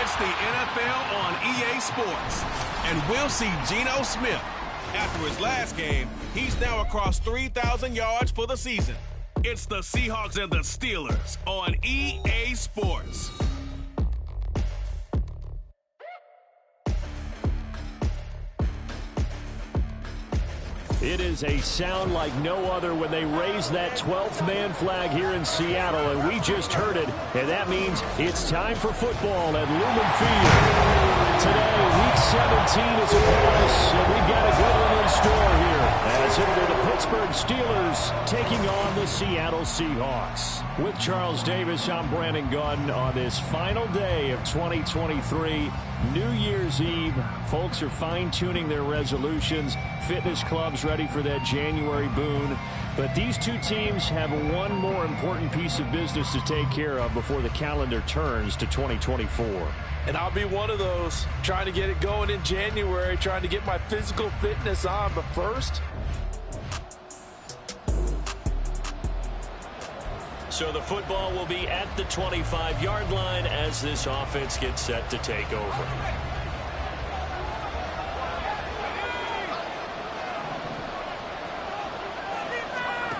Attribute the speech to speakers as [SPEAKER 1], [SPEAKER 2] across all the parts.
[SPEAKER 1] It's the NFL on EA Sports. And we'll see Geno Smith. After his last game, he's now across 3,000 yards for the season. It's the Seahawks and the Steelers on EA Sports.
[SPEAKER 2] It is a sound like no other when they raise that 12th man flag here in Seattle, and we just heard it, and that means it's time for football at Lumen Field. Today, Week 17 is upon us, and we've got a good one in store here, as it'll be the Pittsburgh Steelers taking on the Seattle Seahawks. With Charles Davis, I'm Brandon Gunn on this final day of 2023, New Year's Eve. Folks are fine-tuning their resolutions. Fitness clubs ready for that January boon. But these two teams have one more important piece of business to take care of before the calendar turns to 2024.
[SPEAKER 3] And I'll be one of those, trying to get it going in January, trying to get my physical fitness on. But first,
[SPEAKER 2] so the football will be at the 25-yard line as this offense gets set to take over.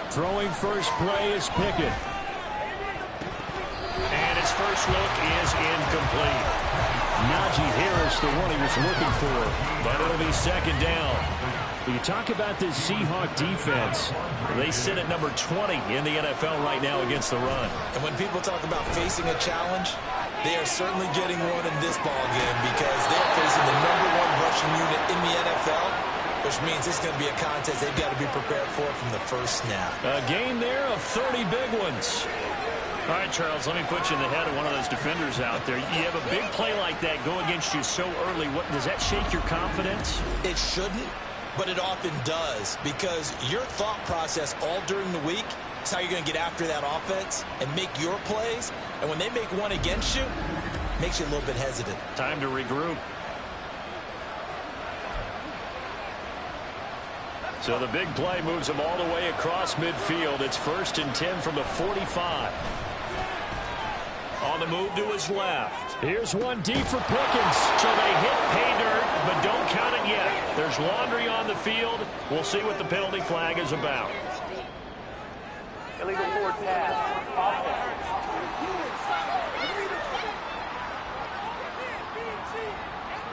[SPEAKER 2] Throwing first play is Pickett. And his first look is incomplete. Najee Harris, the one he was looking for, but it'll be second down. You talk about this Seahawk defense. They sit at number 20 in the NFL right now against the run.
[SPEAKER 4] And when people talk about facing a challenge, they are certainly getting one in this ball game because they're facing the #1 rushing unit in the NFL, which means it's going to be a contest they've got to be prepared for from the first snap.
[SPEAKER 2] A game there of 30 big ones. All right, Charles, let me put you in the head of one of those defenders out there. You have a big play like that go against you so early. Does that shake your confidence?
[SPEAKER 4] It shouldn't, but it often does, because your thought process all during the week is how you're going to get after that offense and make your plays. And when they make one against you, it makes you a little bit hesitant.
[SPEAKER 2] Time to regroup. So the big play moves them all the way across midfield. It's 1st and 10 from the 45. On the move to his left. Here's one deep for Pickens. So they hit pay dirt, but don't count it yet. There's laundry on the field. We'll see what the penalty flag is about.
[SPEAKER 5] Illegal forward pass.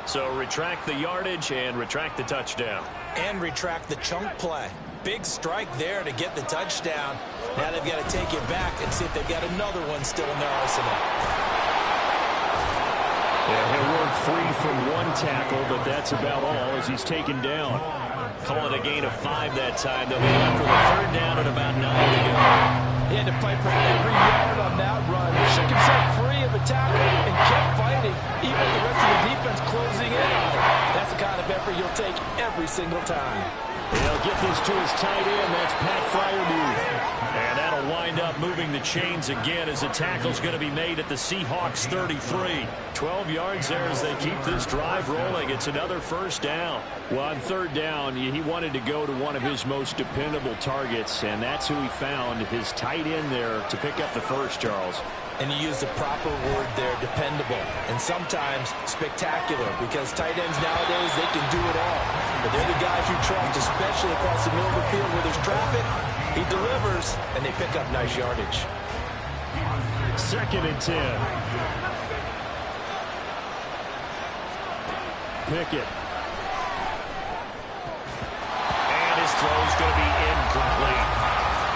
[SPEAKER 2] So retract the yardage and retract the touchdown.
[SPEAKER 4] And retract the chunk play. Big strike there to get the touchdown. Now they've got to take it back and see if they've got another one still in their arsenal.
[SPEAKER 2] Yeah, he'll work free from one tackle, but that's about all as he's taken down. Call it a gain of 5 that time. They'll be left with a 3rd down and about 9 to go.
[SPEAKER 3] he had to fight for every yard on that run. Shook himself free of the tackle and kept fighting, even with the rest of the defense closing in on him. That's the kind of effort you'll take every single time.
[SPEAKER 2] He'll get this to his tight end. That's Pat Freiermuth. And that'll wind up moving the chains again as the tackle's going to be made at the Seahawks 33. 12 yards there as they keep this drive rolling. It's another 1st down. Well, on 3rd down, he wanted to go to one of his most dependable targets, and that's who he found, his tight end there, to pick up the first, Charles.
[SPEAKER 4] And you use the proper word there, dependable, and sometimes spectacular, because tight ends nowadays, they can do it all. But they're the guys you trust, especially across the middle of the field where there's traffic. He delivers, and they pick up nice yardage.
[SPEAKER 2] 2nd and 10. Pickett. And his throw's going to be incomplete.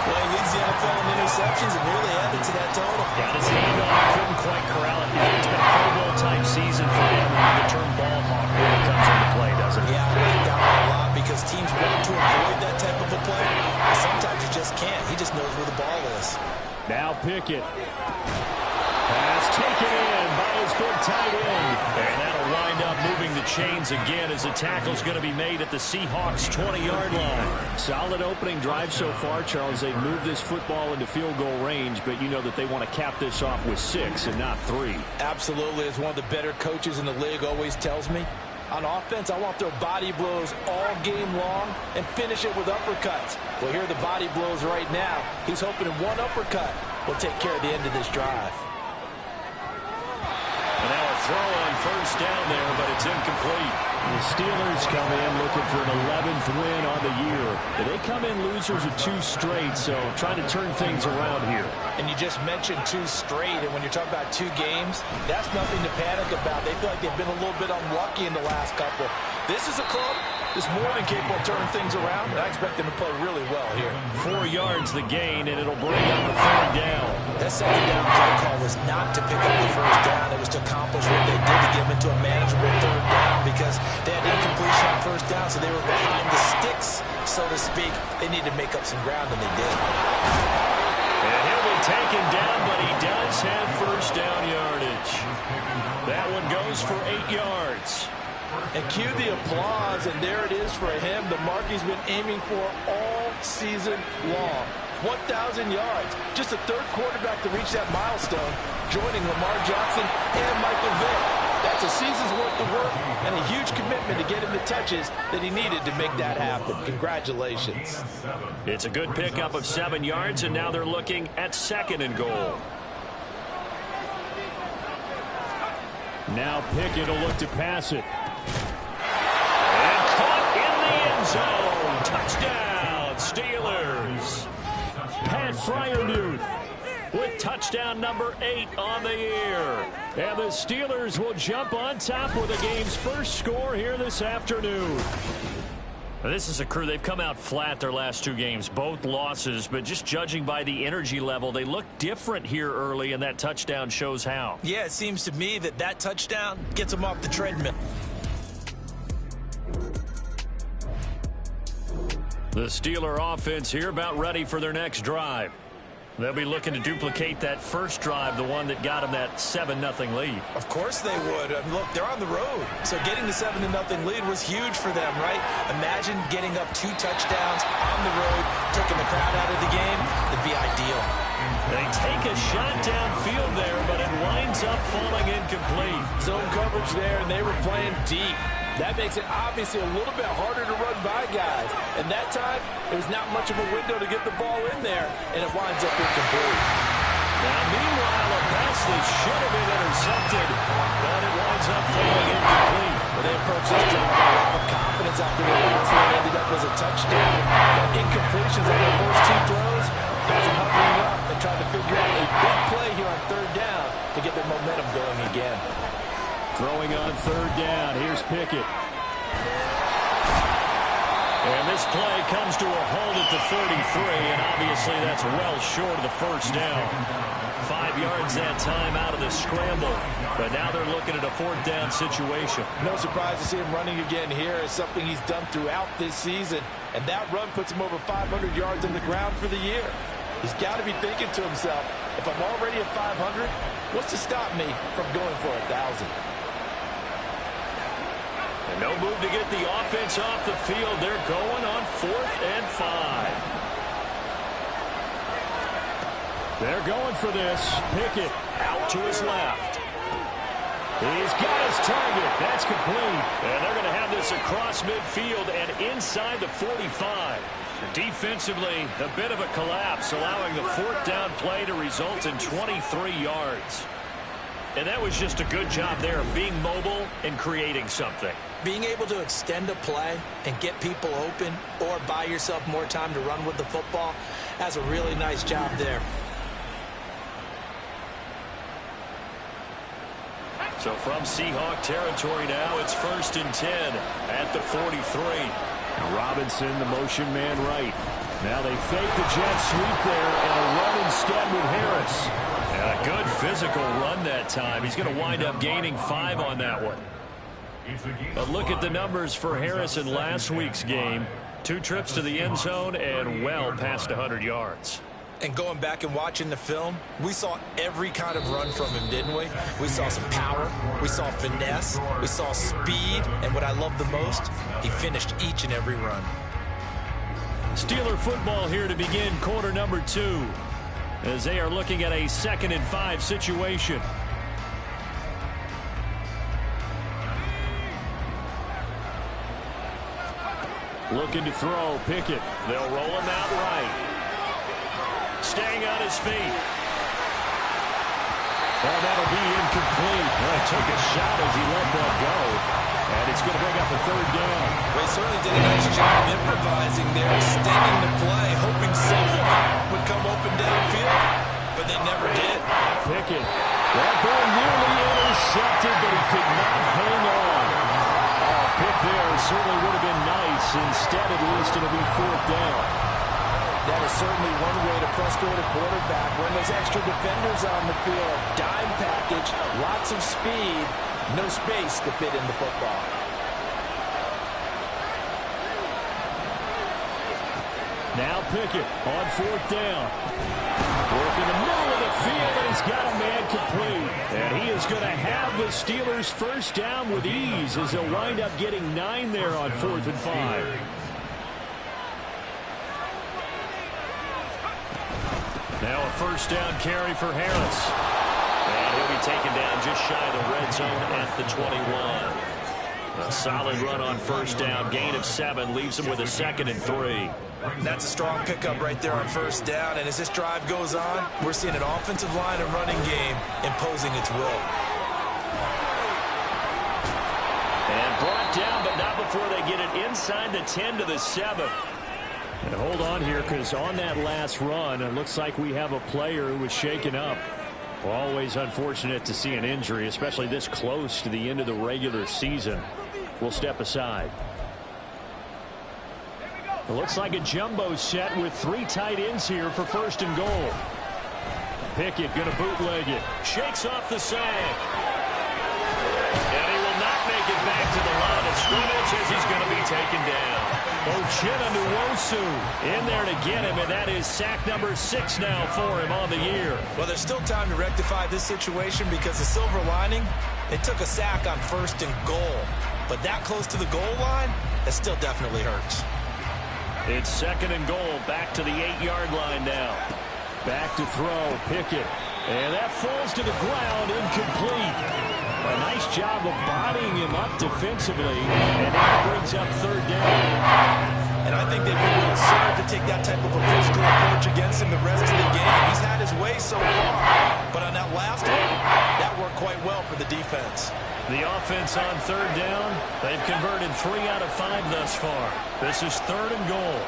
[SPEAKER 4] Well, he leads the NFL in interceptions and really added to that total.
[SPEAKER 2] Got his hand on it, couldn't quite corral it. It's been a Pro Bowl-type season for him. The term ball hawk really comes into play, doesn't it?
[SPEAKER 4] Yeah, I like that one a lot because teams want to avoid that type of a play, but sometimes you just can't. He just knows where the ball is.
[SPEAKER 2] Now Pickett. Pass taken in by his big tight end. And that'll wind up moving the chains again as the tackle's going to be made at the Seahawks 20-yard line. Solid opening drive so far, Charles. They've moved this football into field goal range, but you know that they want to cap this off with 6 and not 3.
[SPEAKER 4] Absolutely. As one of the better coaches in the league always tells me, on offense, I want their body blows all game long and finish it with uppercuts. Well, here are the body blows right now. He's hoping in one uppercut will take care of the end of this drive.
[SPEAKER 2] And now a throw on first down there, but it's incomplete. The Steelers come in looking for an 11th win on the year. They come in losers of 2 straight, so trying to turn things around here.
[SPEAKER 4] And you just mentioned 2 straight, and when you're talking about 2 games, that's nothing to panic about. They feel like they've been a little bit unlucky in the last couple. This is a club that's more than capable of turning things around, and I expect them to play really well here.
[SPEAKER 2] 4 yards the gain, and it'll bring up the 3rd down.
[SPEAKER 4] That second down play call was not to pick up the first down. It was to accomplish what they did to get them into a manageable 3rd down because they had incompletion on first down, so they were behind the sticks, so to speak. They needed to make up some ground, and they did.
[SPEAKER 2] And he'll be taken down, but he does have first down yardage. That one goes for 8 yards.
[SPEAKER 3] And cue the applause, and there it is for him, the mark he's been aiming for all season long. 1,000 yards. Just the 3rd quarterback to reach that milestone, joining Lamar Jackson and Michael Vick. That's a season's worth of work and a huge commitment to get him the touches that he needed to make that happen. Congratulations.
[SPEAKER 2] It's a good pickup of 7 yards, and now they're looking at 2nd and goal. Now Pickett will look to pass it. And caught in the end zone. Touchdown, Steelers. Pat Fryermuth with touchdown number 8 on the year. And the Steelers will jump on top with the game's first score here this afternoon. This is a crew, they've come out flat their last 2 games, both losses, but just judging by the energy level, they look different here early, and that touchdown shows how.
[SPEAKER 4] Yeah, it seems to me that touchdown gets them off the treadmill.
[SPEAKER 2] The Steeler offense here about ready for their next drive. They'll be looking to duplicate that first drive, the one that got them that 7-0 lead.
[SPEAKER 4] Of course they would. I mean, look, they're on the road. So getting the 7-0 lead was huge for them, right? Imagine getting up 2 touchdowns on the road, taking the crowd out of the game. It'd be ideal.
[SPEAKER 2] They take a shot downfield there, but it winds up falling incomplete.
[SPEAKER 3] Zone coverage there, and they were playing deep. That makes it obviously a little bit harder to run by guys. And that time, it was not much of a window to get the ball in there, and it winds up incomplete.
[SPEAKER 2] Now, meanwhile, a pass that should have been intercepted, but it winds up falling incomplete.
[SPEAKER 3] Well, they approached this drive with a lot of confidence after the pass, and it ended up as a touchdown. But incompletions on their first 2 throws, that's them huddling up and trying to figure out a big play here on 3rd down to get their momentum going again.
[SPEAKER 2] Throwing on 3rd down, here's Pickett. And this play comes to a hold at the 33, and obviously that's well short of the first down. 5 yards that time out of the scramble, but now they're looking at a 4th down situation.
[SPEAKER 3] No surprise to see him running again here. It's something he's done throughout this season, and that run puts him over 500 yards on the ground for the year. He's got to be thinking to himself, if I'm already at 500, what's to stop me from going for 1,000?
[SPEAKER 2] And no move to get the offense off the field. They're going on 4th and 5. They're going for this. Pickett out to his left. He's got his target. That's complete. And they're going to have this across midfield and inside the 45. Defensively, a bit of a collapse, allowing the 4th down play to result in 23 yards. And that was just a good job there of being mobile and creating something.
[SPEAKER 4] Being able to extend a play and get people open or buy yourself more time to run with the football, that's a really nice job there.
[SPEAKER 2] So from Seahawk territory now, it's 1st and 10 at the 43. Robinson, the motion man right. Now they fake the jet sweep there and a run instead with Harris. And a good physical run that time. He's going to wind up gaining 5 on that one. But look at the numbers for Harris in last week's game. 2 trips to the end zone and well past 100 yards.
[SPEAKER 4] And going back and watching the film, we saw every kind of run from him, didn't we? We saw some power, we saw finesse, we saw speed, and what I love the most, he finished each and every run.
[SPEAKER 2] Steeler football here to begin quarter number 2, as they are looking at a 2nd and 5 situation. Looking to throw, Pickett. They'll roll him out right. Staying on his feet. Oh, that'll be incomplete. took a shot as he let that go. And it's going to bring up a third down.
[SPEAKER 4] They certainly did a nice job improvising there, extending the play, hoping someone would come open downfield, but they never did.
[SPEAKER 2] Pickett. That ball nearly intercepted, but he could not hang on. Oh, pick there certainly would have been nice. Instead, at least, it'll be fourth down.
[SPEAKER 3] That is certainly one way to frustrate a quarterback. When there's extra defenders on the field, dime package, lots of speed, no space to fit in the football.
[SPEAKER 2] Now Pickett on fourth down. Work in the middle of the field, and he's got a man complete. And he is going to have the Steelers first down with ease as they'll wind up getting 9 there on 4th and 5. Now a first down carry for Harris. And he'll be taken down just shy of the red zone at the 21. A solid run on first down. Gain of 7 leaves him with a 2nd and 3.
[SPEAKER 4] That's a strong pickup right there on first down. And as this drive goes on, we're seeing an offensive line and running game imposing its will.
[SPEAKER 2] And brought down, but not before they get it inside the 10 to the 7. And hold on here, because on that last run, it looks like we have a player who was shaken up. Always unfortunate to see an injury, especially this close to the end of the regular season. We'll step aside. It looks like a jumbo set with 3 tight ends here for 1st and goal. Pickett going to bootleg it. Shakes off the sack. And he will not make it back to the line of scrimmage as he's going to be taken down. Uchenna Nwosu in there to get him, and that is sack number 6 now for him on the year.
[SPEAKER 4] Well, there's still time to rectify this situation because the silver lining, they took a sack on 1st and goal. But that close to the goal line, that still definitely hurts.
[SPEAKER 2] It's 2nd and goal, back to the 8-yard line now. Back to throw, Pickett. And that falls to the ground, incomplete. A nice job of bodying him up defensively, and that brings up 3rd down.
[SPEAKER 4] And I think they'd be well served to take that type of a physical approach against him the rest of the game. He's had his way so far, but on that last one, that worked quite well for the defense.
[SPEAKER 2] The offense on 3rd down, they've converted 3 out of 5 thus far. This is 3rd and goal.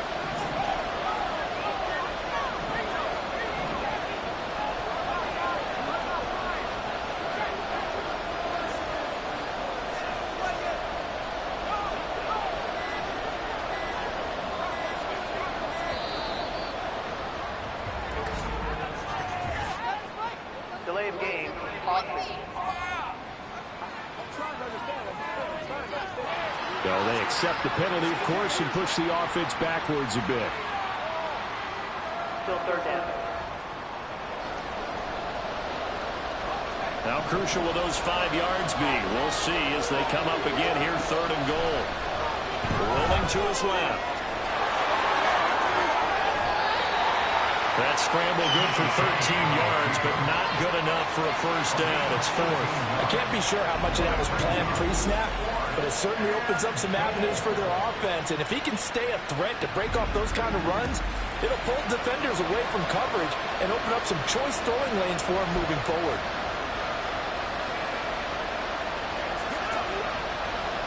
[SPEAKER 5] Delay of game, possible.
[SPEAKER 2] So they accept the penalty, of course, and push the offense backwards a bit.
[SPEAKER 5] Still 3rd down.
[SPEAKER 2] How crucial will those 5 yards be? We'll see as they come up again here, 3rd and goal. Rolling to his left. That scramble good for 13 yards, but not good enough for a first down. It's 4th.
[SPEAKER 3] I can't be sure how much of that was planned pre-snap, but it certainly opens up some avenues for their offense. And if he can stay a threat to break off those kind of runs, it'll pull defenders away from coverage and open up some choice throwing lanes for him moving forward.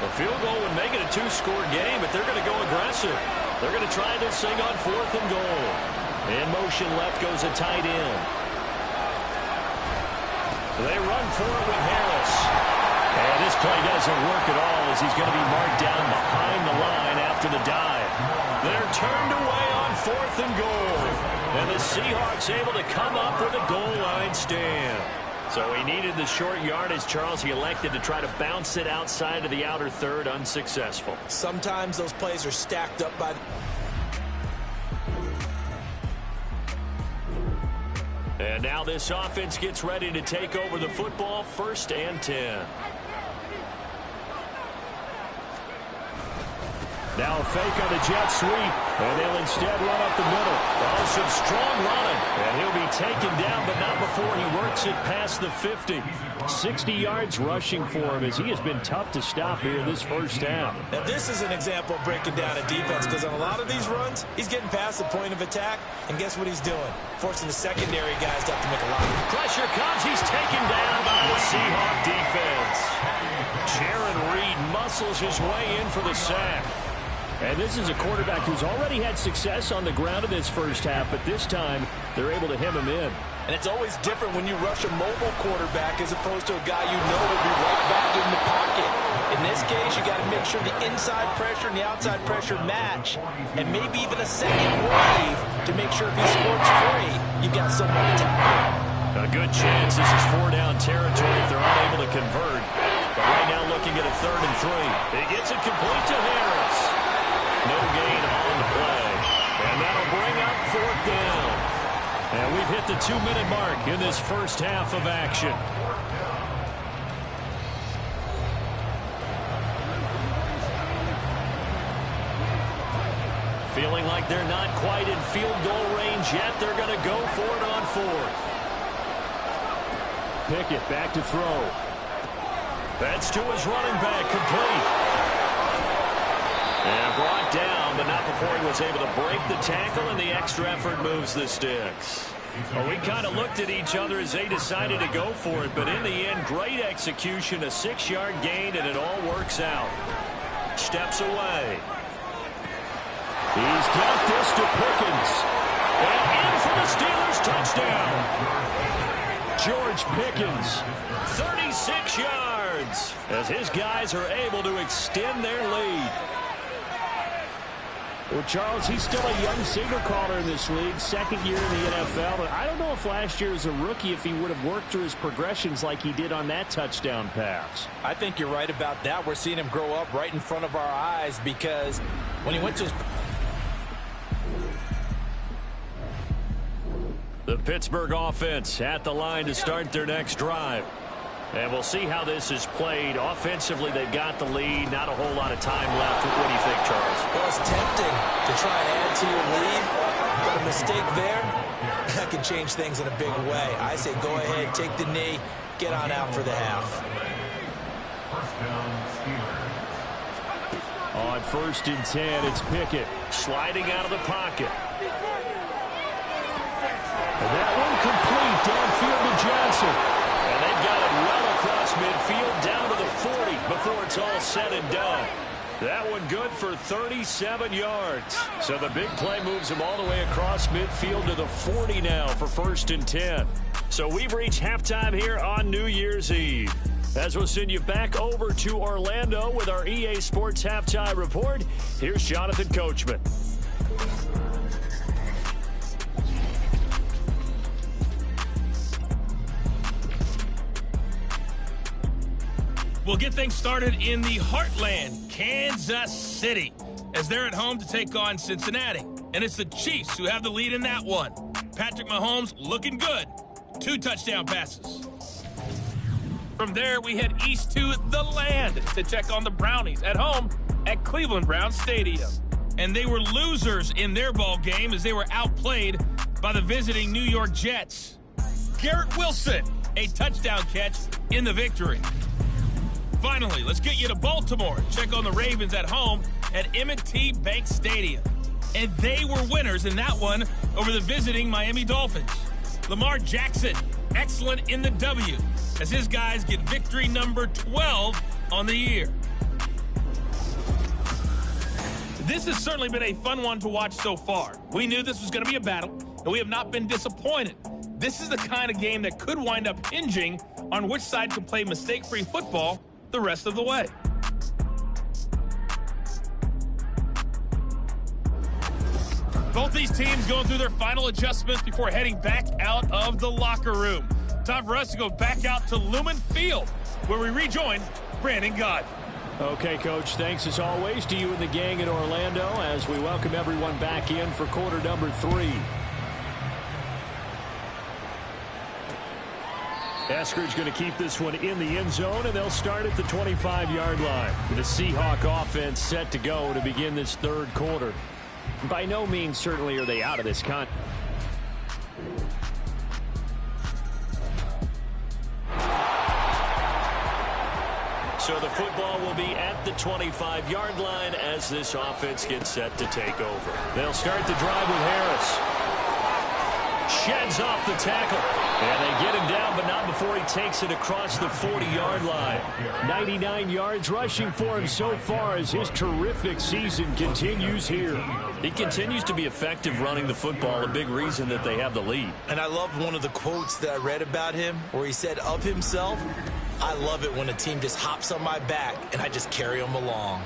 [SPEAKER 2] A field goal would make it a 2-score game, but they're going to go aggressive. They're going to try this thing on 4th and goal. In motion left goes a tight end. They run for it with Harris. And this play doesn't work at all as he's going to be marked down behind the line after the dive. They're turned away on 4th and goal. And the Seahawks able to come up with a goal line stand. So he needed the short yardage, Charles. He elected to try to bounce it outside of the outer third, unsuccessful.
[SPEAKER 4] Sometimes those plays are stacked up by...
[SPEAKER 2] And now this offense gets ready to take over the football, 1st and 10. Now a fake on the jet sweep, and they'll instead run up the middle. Oh, some strong running, and he'll be taken down, but not before he works it past the 50. 60 yards rushing for him as he has been tough to stop here this first half.
[SPEAKER 4] Now this is an example of breaking down a defense, because on a lot of these runs, he's getting past the point of attack, and guess what he's doing? Forcing the secondary guys to have to make a lot of...
[SPEAKER 2] Pressure comes, he's taken down by the Seahawks defense. muscles his way in for the sack. And this is a quarterback who's already had success on the ground in this first half, but this time they're able to hem him in.
[SPEAKER 4] And it's always different when you rush a mobile quarterback as opposed to a guy you know will be right back in the pocket. In this case, you got to make sure the inside pressure and the outside pressure match, and maybe even a second wave to make sure if he scores free, you've got someone to tackle.
[SPEAKER 2] A good chance this is 4-down territory if they're unable to convert. But right now looking at a 3rd and 3. He gets it complete to Harris. No gain on the play. And that'll bring up 4th down. And we've hit the 2-minute mark in this first half of action. Feeling like they're not quite in field goal range yet. They're going to go for it on 4th. Pickett back to throw. That's to his running back, complete. And brought down, but not before he was able to break the tackle, and the extra effort moves the sticks. Well, we kind of looked at each other as they decided to go for it, but in the end, great execution, a 6-yard gain, and it all works out. Steps away. He's got this to Pickens. And in for the Steelers, touchdown. George Pickens, 36 yards, as his guys are able to extend their lead. Well, Charles, he's still a young signal caller in this league, 2nd year in the NFL. But I don't know if last year as a rookie, if he would have worked through his progressions like he did on that touchdown pass.
[SPEAKER 4] I think you're right about that. We're seeing him grow up right in front of our eyes because when he went to his...
[SPEAKER 2] The Pittsburgh offense at the line to start their next drive. And we'll see how this is played. Offensively, they've got the lead. Not a whole lot of time left. What do you think, Charles?
[SPEAKER 4] Well, it's tempting to try and add to your lead, but a mistake there, that can change things in a big way. I say go ahead, take the knee, get on out for the half.
[SPEAKER 2] On 1st and 10, it's Pickett sliding out of the pocket. And that one complete downfield to Johnson. And they've got it well across midfield down to the 40 before it's all said and done. That one good for 37 yards. So the big play moves him all the way across midfield to the 40 now for 1st and 10. So we've reached halftime here on New Year's Eve. As we'll send you back over to Orlando with our EA Sports Halftime Report, here's Jonathan Coachman.
[SPEAKER 1] We'll get things started in the heartland, Kansas City, as they're at home to take on Cincinnati. And it's the Chiefs who have the lead in that one. Patrick Mahomes looking good. 2 touchdown passes. From there, we head east to the land to check on the Brownies at home at Cleveland Browns Stadium. And they were losers in their ball game as they were outplayed by the visiting New York Jets. Garrett Wilson, a touchdown catch in the victory. Finally, let's get you to Baltimore. Check on the Ravens at home at M&T Bank Stadium. And they were winners in that one over the visiting Miami Dolphins. Lamar Jackson, excellent in the W, as his guys get victory number 12 on the year. This has certainly been a fun one to watch so far. We knew this was going to be a battle, and we have not been disappointed. This is the kind of game that could wind up hinging on which side can play mistake-free football the rest of the way. Both these teams going through their final adjustments before heading back out of the locker room. Time for us to go back out to Lumen Field, where we rejoin Brandon Gott.
[SPEAKER 2] Okay, Coach, thanks as always to you and the gang in Orlando as we welcome everyone back in for quarter number 3. Eskridge going to keep this one in the end zone, and they'll start at the 25-yard line. The Seahawk offense set to go to begin this 3rd quarter. By no means, certainly, are they out of this con. So the football will be at the 25-yard line as this offense gets set to take over. They'll start the drive with Harris. Sheds off the tackle. And they get him down, but not before he takes it across the 40-yard line. 99 yards rushing for him so far as his terrific season continues here.
[SPEAKER 6] He continues to be effective running the football, a big reason that they have the lead.
[SPEAKER 4] And I love one of the quotes that I read about him where he said of himself, "I love it when a team just hops on my back and I just carry them along."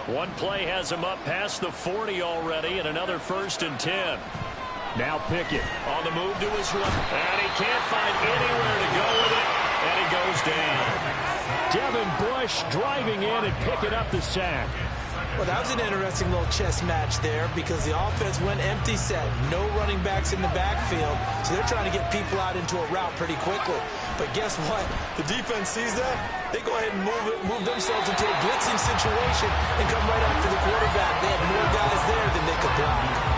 [SPEAKER 2] One play has him up past the 40 already, and another 1st and 10. Now Pickett on the move to his right, and he can't find anywhere to go with it, and he goes down. Devin Bush driving in and picking up the sack.
[SPEAKER 4] Well, that was an interesting little chess match there because the offense went empty set. No running backs in the backfield, so they're trying to get people out into a route pretty quickly. But guess what? The defense sees that. They go ahead and move themselves into a blitzing situation and come right after the quarterback. They had more guys there than they could block.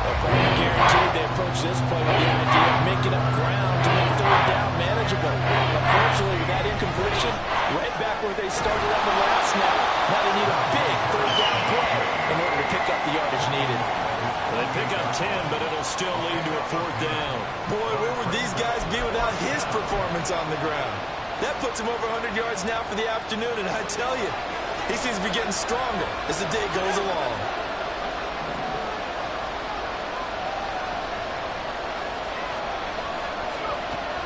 [SPEAKER 3] I guarantee they approach this play with the idea of making up ground to make 3rd down manageable. Unfortunately, with that incompletion, right back where they started on the last snap, now they need a big 3rd down play in order to pick up the yardage needed.
[SPEAKER 2] They pick up 10, but it'll still lead to a 4th down.
[SPEAKER 4] Boy, where would these guys be without his performance on the ground? That puts him over 100 yards now for the afternoon, and I tell you, he seems to be getting stronger as the day goes along.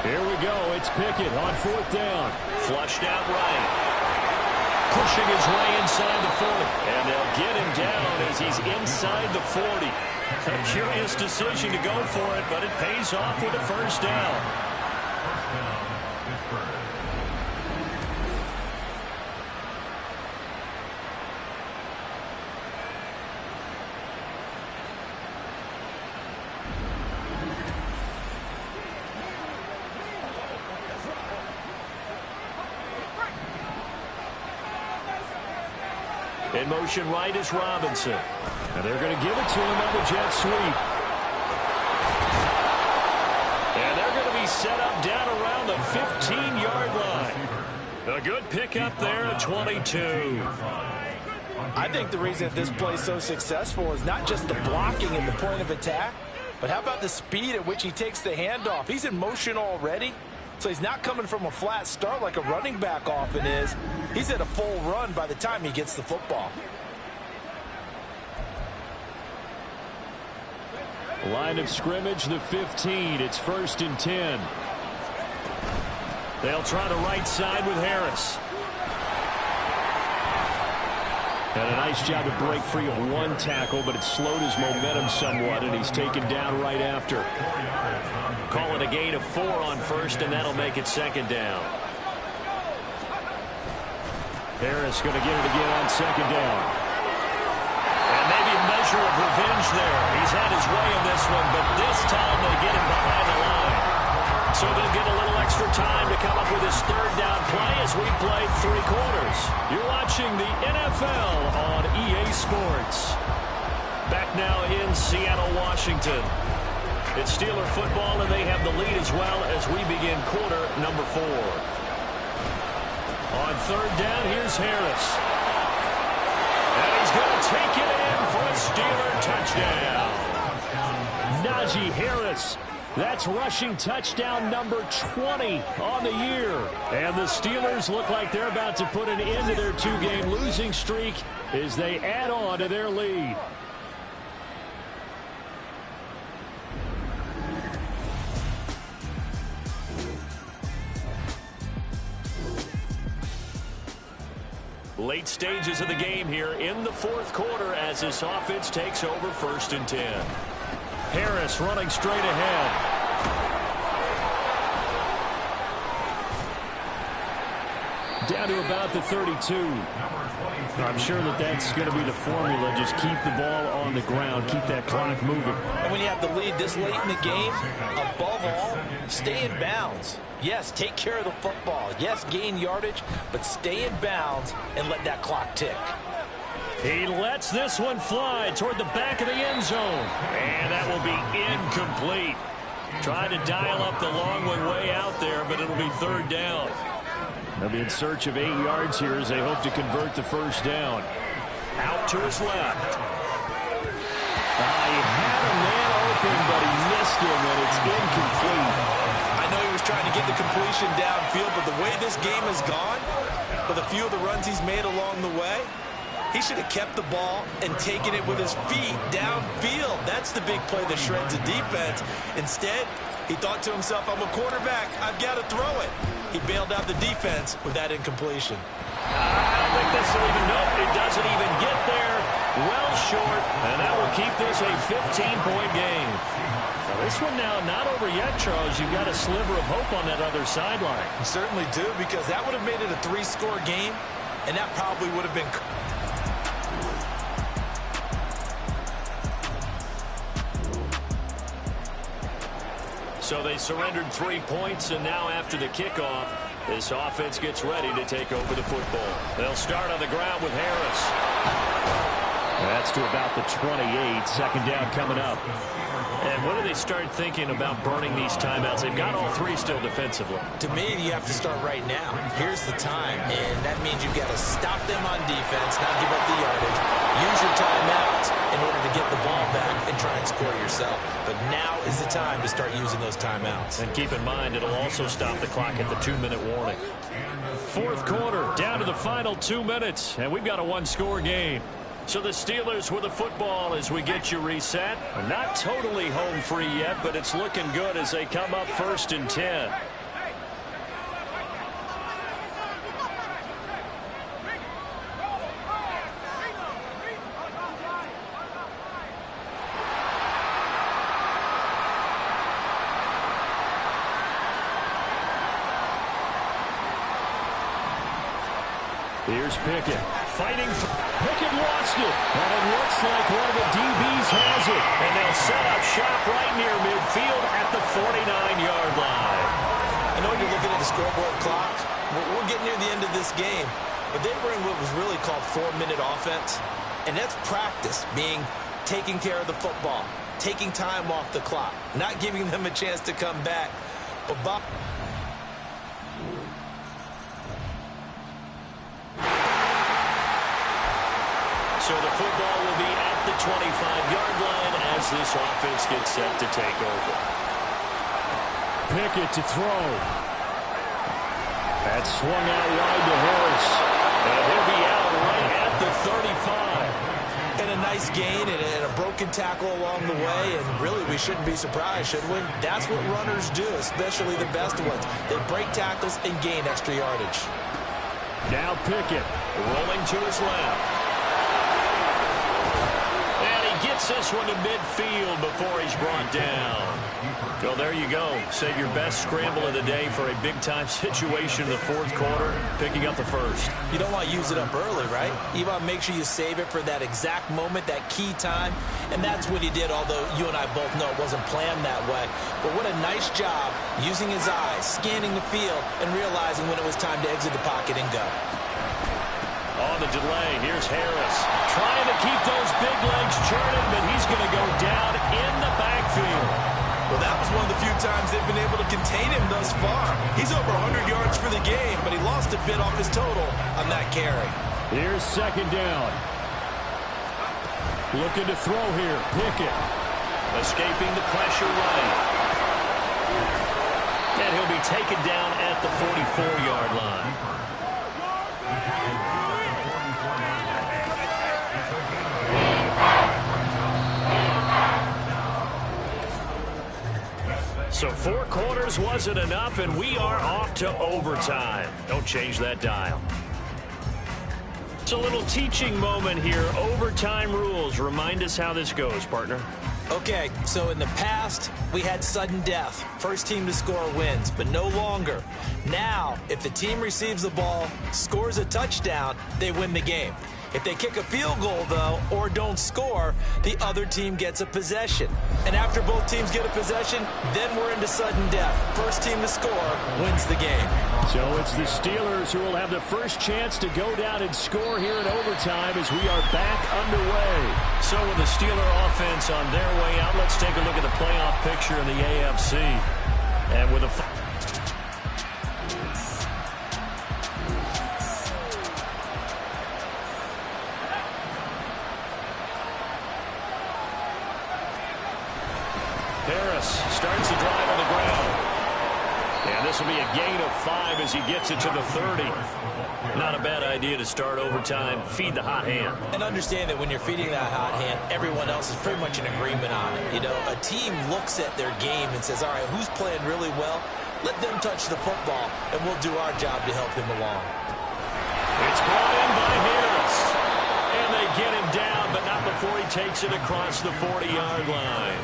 [SPEAKER 2] Here we go. It's Pickett on 4th down.
[SPEAKER 6] Flushed out right.
[SPEAKER 2] Pushing his way inside the 40. And they'll get him down as he's inside the 40. A curious decision to go for it, but it pays off with a 1st down. In motion right is Robinson. And they're going to give it to him on the jet sweep. And they're going to be set up down around the 15-yard line. A good pickup there at 22.
[SPEAKER 3] I think the reason that this play is so successful is not just the blocking at the point of attack, but how about the speed at which he takes the handoff? He's in motion already, so he's not coming from a flat start like a running back often is. He's at a full run by the time he gets the football.
[SPEAKER 2] Line of scrimmage, the 15. It's 1st and 10. They'll try the right side with Harris. And a nice job to break free of one tackle, but it slowed his momentum somewhat, and he's taken down right after. Call it a gain of 4 on 1st, and that'll make it 2nd down. Harris going to get it again on 2nd down. And maybe a measure of revenge there. He's had his way in this one, but this time they get him behind the line. So they'll get a little extra time to come up with his 3rd down play as we play 3 quarters. You're watching the NFL on EA Sports. Back now in Seattle, Washington. It's Steeler football, and they have the lead as well as we begin quarter number 4. On 3rd down, here's Harris. And he's going to take it in for a Steeler touchdown. Najee Harris. That's rushing touchdown number 20 on the year. And the Steelers look like they're about to put an end to their 2-game losing streak as they add on to their lead. Late stages of the game here in the 4th quarter as this offense takes over 1st and 10. Harris running straight ahead. Down to about the 32. I'm sure that that's going to be the formula. Just keep the ball on the ground. Keep that clock moving.
[SPEAKER 3] And when you have the lead this late in the game, above all, stay in bounds. Yes, take care of the football. Yes, gain yardage, but stay in bounds and let that clock tick.
[SPEAKER 2] He lets this one fly toward the back of the end zone. And that will be incomplete. Trying to dial up the long one way out there, but it'll be 3rd down. They'll be in search of 8 yards here as they hope to convert the 1st down. Out to his left. He had a man open him, and it's incomplete.
[SPEAKER 4] I know he was trying to get the completion downfield, but the way this game has gone, with a few of the runs he's made along the way, he should have kept the ball and taken it with his feet downfield. That's the big play that shreds a defense. Instead, he thought to himself, I'm a quarterback, I've got to throw it. He bailed out the defense with that incompletion.
[SPEAKER 2] I don't think this will even, nope, it doesn't even get there. Well short, and that will keep this a 15-point game. Now this one now not over yet, Charles. You've got a sliver of hope on that other sideline.
[SPEAKER 4] You certainly do, because that would have made it a 3-score game, and that probably would have been...
[SPEAKER 2] So they surrendered 3 points, and now after the kickoff, this offense gets ready to take over the football. They'll start on the ground with Harris. That's to about the 28. Second down coming up. And what do they start thinking about burning these timeouts? They've got all three still defensively.
[SPEAKER 4] To me, you have to start right now. Here's the time, and that means you've got to stop them on defense, not give up the yardage. Use your timeouts in order to get the ball back and try and score yourself. But now is the time to start using those timeouts.
[SPEAKER 2] And keep in mind, it'll also stop the clock at the 2-minute warning. Fourth quarter, down to the final 2 minutes, and we've got a one-score game. So the Steelers with the football as we get you reset. Not totally home free yet, but it's looking good as they come up 1st and 10. Here's Pickett fighting. Pickett lost it, and it looks like one of the DBs has it. And they'll set up shop right near midfield at the 49-yard line.
[SPEAKER 4] I know you're looking at the scoreboard clock. We're getting near the end of this game, but they bring what was really called 4-minute offense, and that's practice, being taking care of the football, taking time off the clock, not giving them a chance to come back. But Bob...
[SPEAKER 2] So the football will be at the 25-yard line as this offense gets set to take over. Pickett to throw. That's swung out wide to Harris. And he'll be out right at the 35.
[SPEAKER 4] And a nice gain and a broken tackle along the way. And really, we shouldn't be surprised, should we? That's what runners do, especially the best ones. They break tackles and gain extra yardage.
[SPEAKER 2] Now Pickett rolling to his left. Gets this one to midfield before he's brought down. Well, there you go. Save your best scramble of the day for a big-time situation in the fourth quarter, picking up the first.
[SPEAKER 4] You don't want to use it up early, right? You want to make sure you save it for that exact moment, that key time, and that's what he did, although you and I both know it wasn't planned that way. But what a nice job using his eyes, scanning the field, and realizing when it was time to exit the pocket and go.
[SPEAKER 2] On the delay, here's Harris. Trying to keep those big legs churning, but he's going to go down in the backfield.
[SPEAKER 4] Well, that was one of the few times they've been able to contain him thus far. He's over 100 yards for the game, but he lost a bit off his total on that carry.
[SPEAKER 2] Here's second down. Looking to throw here. Pickett. Escaping the pressure right. And he'll be taken down at the 44-yard line. So 4 quarters wasn't enough, and we are off to overtime. Don't change that dial. It's a little teaching moment here. Overtime rules. Remind us how this goes, partner.
[SPEAKER 4] Okay, so in the past, we had sudden death. First team to score wins, but no longer. Now, if the team receives the ball, scores a touchdown, they win the game. If they kick a field goal, though, or don't score, the other team gets a possession. And after both teams get a possession, then we're into sudden death. First team to score wins the game.
[SPEAKER 2] So it's the Steelers who will have the first chance to go down and score here in overtime as we are back underway. So with the Steeler offense on their way out, let's take a look at the playoff picture in the AFC. And with a... Harris This will be a gain of 5 as he gets it to the 30.
[SPEAKER 6] Not a bad idea to start overtime. Feed the hot hand.
[SPEAKER 4] And understand that when you're feeding that hot hand, everyone else is pretty much in agreement on it. You know, a team looks at their game and says, all right, who's playing really well? Let them touch the football, and we'll do our job to help him along.
[SPEAKER 2] It's brought in by Harris. And they get him down, but not before he takes it across the 40-yard line.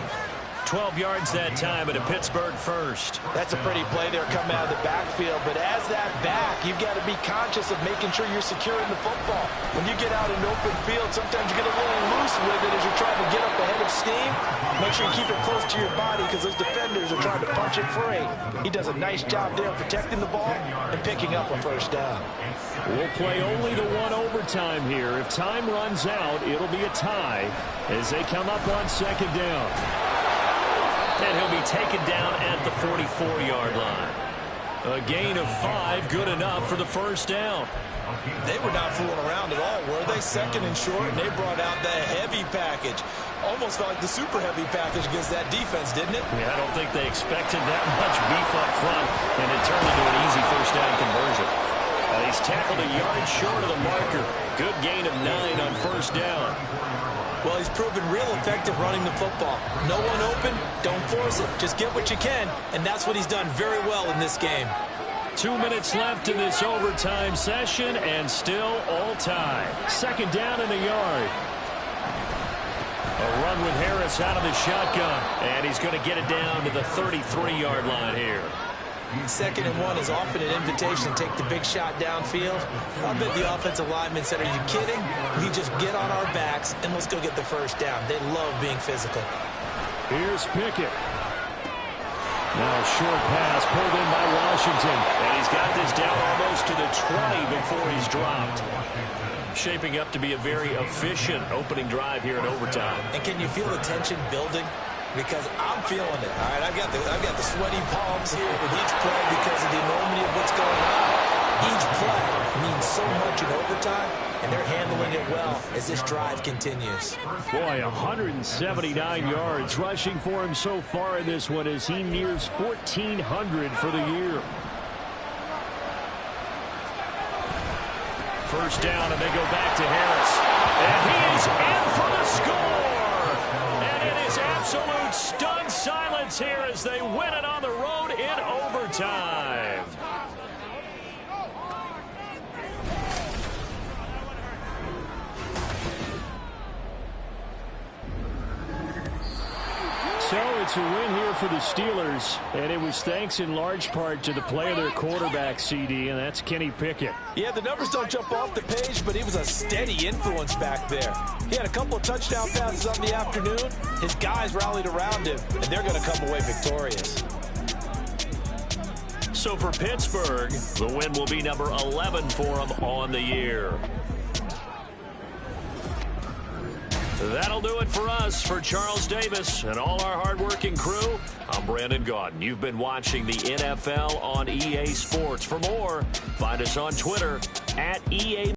[SPEAKER 2] 12 yards that time, and a Pittsburgh first.
[SPEAKER 3] That's a pretty play there coming out of the backfield. But as that back, you've got to be conscious of making sure you're securing the football. When you get out in open field, sometimes you get a little loose with it as you're trying to get up ahead of steam. Make sure you keep it close to your body because those defenders are trying to punch it free. He does a nice job there protecting the ball and picking up a first down.
[SPEAKER 2] We'll play only the one overtime here. If time runs out, it'll be a tie as they come up on second down.
[SPEAKER 6] And he'll be taken down at the 44-yard line.
[SPEAKER 2] A gain of 5, good enough for the first down.
[SPEAKER 4] They were not fooling around at all, were they? Second and short, and they brought out the heavy package. Almost felt like the super heavy package against that defense, didn't it?
[SPEAKER 2] Yeah, I don't think they expected that much beef up front, and it turned into an easy first down conversion. He's tackled a yard short of the marker. Good gain of 9 on first down.
[SPEAKER 4] Well, he's proven real effective running the football. No one open, don't force it. Just get what you can, and that's what he's done very well in this game.
[SPEAKER 2] 2 minutes left in this overtime session, and still all tie. Second down in the yard. A run with Harris out of the shotgun, and he's going to get it down to the 33-yard line here.
[SPEAKER 4] Second and 1 is often an invitation to take the big shot downfield. I bet the offensive lineman said, are you kidding? We just get on our backs and let's go get the first down. They love being physical.
[SPEAKER 2] Here's Pickett. Now a short pass pulled in by Washington. And he's got this down almost to the 20 before he's dropped. Shaping up to be a very efficient opening drive here in overtime.
[SPEAKER 4] And can you feel the tension building? Because I'm feeling it. All right, I've got the sweaty palms here with each play because of the enormity of what's going on. Each play means so much in overtime, and they're handling it well as this drive continues.
[SPEAKER 2] Boy, 179 yards rushing for him so far in this one as he nears 1,400 for the year. First down, and they go back to Harris. And he is in for the score. And it is absolute stunned silence here as they win it on the road in overtime. So it's a win here for the Steelers, and it was thanks in large part to the play of their quarterback, CD, and that's Kenny Pickett.
[SPEAKER 3] Yeah, the numbers don't jump off the page, but he was a steady influence back there. He had a couple of touchdown passes on the afternoon. His guys rallied around him, and they're going to come away victorious.
[SPEAKER 2] So for Pittsburgh, the win will be number 11 for them on the year. That'll do it for us. For Charles Davis and all our hardworking crew, I'm Brandon Gaudin. You've been watching the NFL on EA Sports. For more, find us on Twitter @EA.